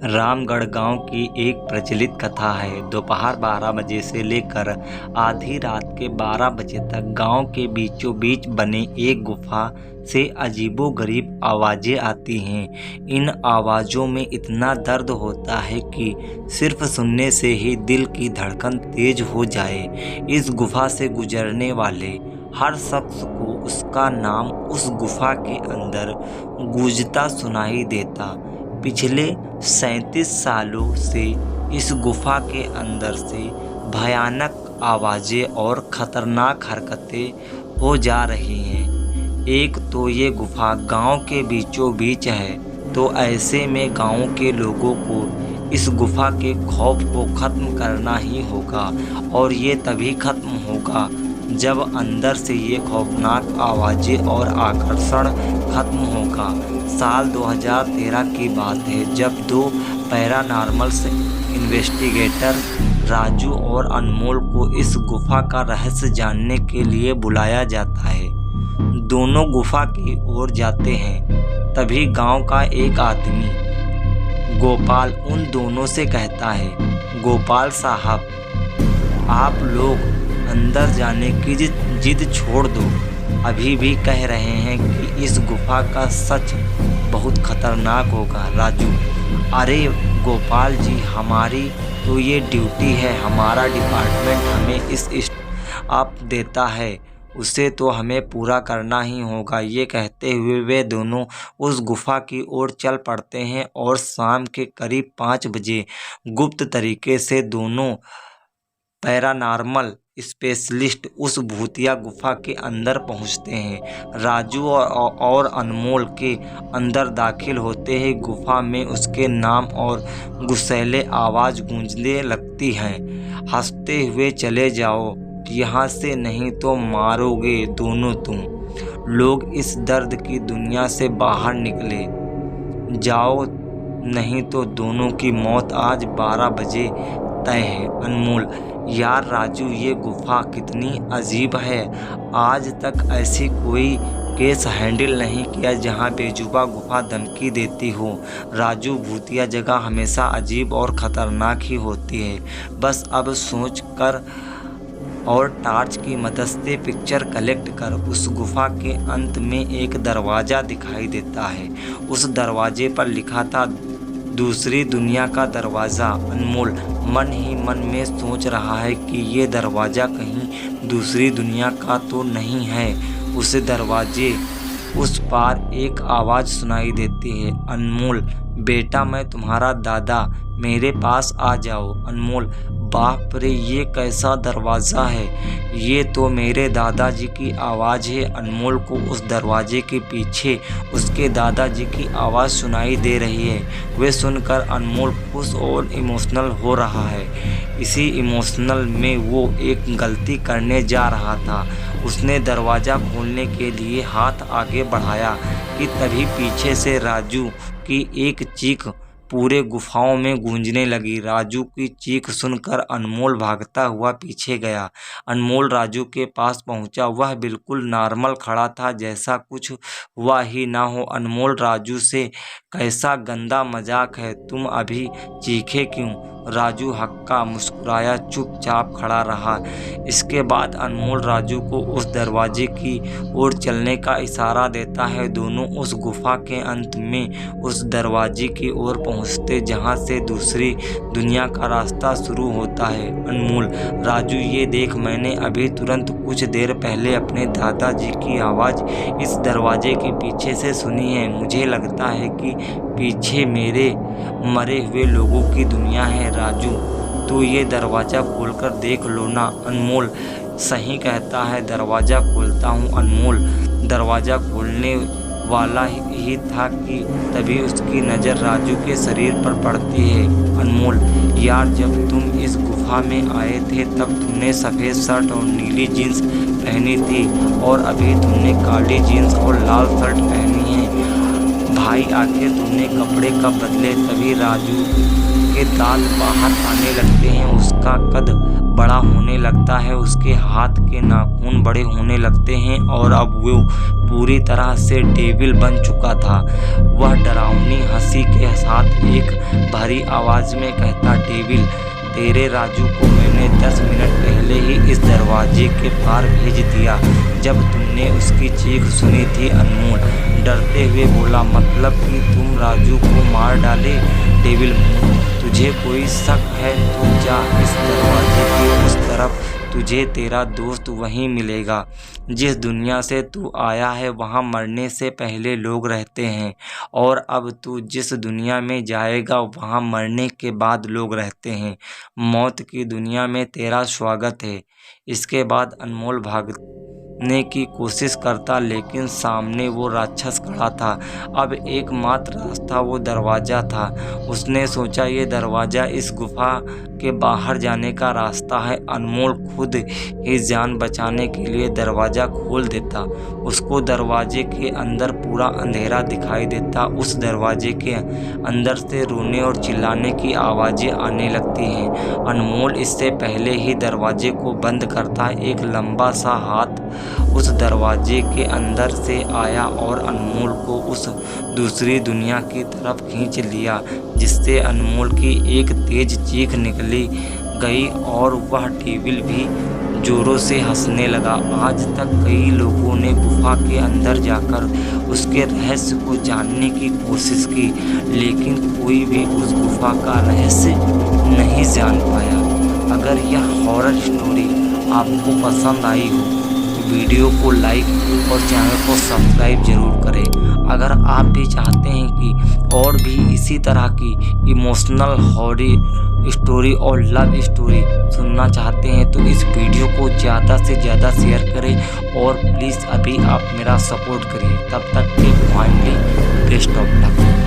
रामगढ़ गांव की एक प्रचलित कथा है। दोपहर 12 बजे से लेकर आधी रात के 12 बजे तक गांव के बीचों बीच बने एक गुफा से अजीबोगरीब आवाज़ें आती हैं। इन आवाज़ों में इतना दर्द होता है कि सिर्फ सुनने से ही दिल की धड़कन तेज हो जाए। इस गुफा से गुजरने वाले हर शख्स को उसका नाम उस गुफा के अंदर गूंजता सुनाई देता। पिछले 37 सालों से इस गुफा के अंदर से भयानक आवाज़ें और ख़तरनाक हरकतें हो जा रही हैं। एक तो ये गुफा गांव के बीचों बीच है, तो ऐसे में गांव के लोगों को इस गुफा के खौफ को ख़त्म करना ही होगा, और ये तभी ख़त्म होगा जब अंदर से ये खौफनाक आवाज़ें और आकर्षण खत्म होगा। साल 2013 की बात है, जब दो पैरानॉर्मल इन्वेस्टिगेटर राजू और अनमोल को इस गुफा का रहस्य जानने के लिए बुलाया जाता है। दोनों गुफा की ओर जाते हैं, तभी गांव का एक आदमी गोपाल उन दोनों से कहता है, गोपाल साहब, आप लोग अंदर जाने की जिद छोड़ दो। अभी भी कह रहे हैं कि इस गुफा का सच बहुत खतरनाक होगा। राजू, अरे गोपाल जी, हमारी तो ये ड्यूटी है, हमारा डिपार्टमेंट हमें इस आप देता है, उसे तो हमें पूरा करना ही होगा। ये कहते हुए वे दोनों उस गुफा की ओर चल पड़ते हैं और शाम के करीब 5 बजे गुप्त तरीके से दोनों पैरानॉर्मल स्पेशलिस्ट उस भूतिया गुफा के अंदर पहुंचते हैं। राजू और अनमोल के अंदर दाखिल होते ही गुफा में उसके नाम और गुस्सैले आवाज़ गूंजने लगती हैं, हंसते हुए चले जाओ यहाँ से, नहीं तो मारोगे दोनों तुम लोग। इस दर्द की दुनिया से बाहर निकले जाओ, नहीं तो दोनों की मौत आज 12 बजे तय है। अनमोल, यार राजू, ये गुफा कितनी अजीब है। आज तक ऐसी कोई केस हैंडल नहीं किया जहां बेजुबा गुफा धमकी देती हो। राजू, भूतिया जगह हमेशा अजीब और ख़तरनाक ही होती है। बस अब सोच कर और टार्च की मदद से पिक्चर कलेक्ट कर उस गुफा के अंत में एक दरवाज़ा दिखाई देता है। उस दरवाजे पर लिखा था दूसरी दुनिया का दरवाज़ा। अनमोल मन ही मन में सोच रहा है कि ये दरवाज़ा कहीं दूसरी दुनिया का तो नहीं है। उस दरवाजे उस पार एक आवाज़ सुनाई देती है, अनमोल बेटा, मैं तुम्हारा दादा, मेरे पास आ जाओ। अनमोल, बाप रे, ये कैसा दरवाज़ा है, ये तो मेरे दादाजी की आवाज़ है। अनमोल को उस दरवाजे के पीछे उसके दादाजी की आवाज़ सुनाई दे रही है। वे सुनकर अनमोल खुश और इमोशनल हो रहा है। इसी इमोशनल में वो एक गलती करने जा रहा था। उसने दरवाज़ा खोलने के लिए हाथ आगे बढ़ाया कि तभी पीछे से राजू की एक चीख पूरे गुफाओं में गूंजने लगी। राजू की चीख सुनकर अनमोल भागता हुआ पीछे गया। अनमोल राजू के पास पहुंचा, वह बिल्कुल नॉर्मल खड़ा था, जैसा कुछ हुआ ही ना हो। अनमोल, राजू से कैसा गंदा मजाक है, तुम अभी चीखे क्यों? राजू हक्का मुस्कुराया, चुपचाप खड़ा रहा। इसके बाद अनमोल राजू को उस दरवाजे की ओर चलने का इशारा देता है। दोनों उस गुफा के अंत में उस दरवाजे की ओर पहुंचते जहां से दूसरी दुनिया का रास्ता शुरू होता है। अनमोल, राजू, ये देख, मैंने अभी तुरंत कुछ देर पहले अपने दादाजी की आवाज़ इस दरवाजे के पीछे से सुनी है। मुझे लगता है कि पीछे मेरे मरे हुए लोगों की दुनिया है। राजू, तो ये दरवाज़ा खोलकर देख लो ना। अनमोल सही कहता है, दरवाज़ा खोलता हूँ। अनमोल दरवाज़ा खोलने वाला ही था कि तभी उसकी नज़र राजू के शरीर पर पड़ती है। अनमोल, यार, जब तुम इस गुफा में आए थे तब तुमने सफ़ेद शर्ट और नीली जीन्स पहनी थी, और अभी तुमने काली जीन्स और लाल शर्ट पहनी है। भाई, आखिर तुमने कपड़े कब बदले? तभी राजू के दांत बाहर आने लगते हैं, उसका कद बड़ा होने लगता है, उसके हाथ के नाखून बड़े होने लगते हैं और अब वो पूरी तरह से डेविल बन चुका था। वह डरावनी हंसी के साथ एक भारी आवाज में कहता, डेविल, तेरे राजू को मैंने 10 मिनट पहले ही इस दरवाजे के पार भेज दिया जब तुमने उसकी चीख सुनी थी। अनमोल डरते हुए बोला, मतलब कि तुम राजू को मार डाले? डेविल, तुझे कोई शक है तो जा इस दरवाजे के उस तरफ, तुझे तेरा दोस्त वहीं मिलेगा। जिस दुनिया से तू आया है वहाँ मरने से पहले लोग रहते हैं, और अब तू जिस दुनिया में जाएगा वहाँ मरने के बाद लोग रहते हैं। मौत की दुनिया में तेरा स्वागत है। इसके बाद अनमोल भागने की कोशिश करता, लेकिन सामने वो राक्षस खड़ा था। अब एकमात्र रास्ता वो दरवाज़ा था। उसने सोचा, ये दरवाज़ा इस गुफा के बाहर जाने का रास्ता है। अनमोल खुद ही जान बचाने के लिए दरवाज़ा खोल देता। उसको दरवाजे के अंदर पूरा अंधेरा दिखाई देता। उस दरवाजे के अंदर से रोने और चिल्लाने की आवाज़ें आने लगती हैं। अनमोल इससे पहले ही दरवाजे को बंद करता, एक लंबा सा हाथ उस दरवाजे के अंदर से आया और अनमोल को उस दूसरी दुनिया की तरफ खींच लिया, जिससे अनमोल की एक तेज चीख निकली गई और वह डेविल भी जोरों से हंसने लगा। आज तक कई लोगों ने गुफा के अंदर जाकर उसके रहस्य को जानने की कोशिश की, लेकिन कोई भी उस गुफा का रहस्य नहीं जान पाया। अगर यह हॉरर स्टोरी आपको पसंद आई हो तो वीडियो को लाइक और चैनल को सब्सक्राइब जरूर करें। अगर आप भी चाहते हैं कि और भी इसी तरह की इमोशनल हॉरर स्टोरी और लव स्टोरी सुनना चाहते हैं तो इस वीडियो को ज़्यादा से ज़्यादा शेयर करें और प्लीज़ अभी आप मेरा सपोर्ट करिए। तब तक के फाइनली बेस्ट ऑफ लक।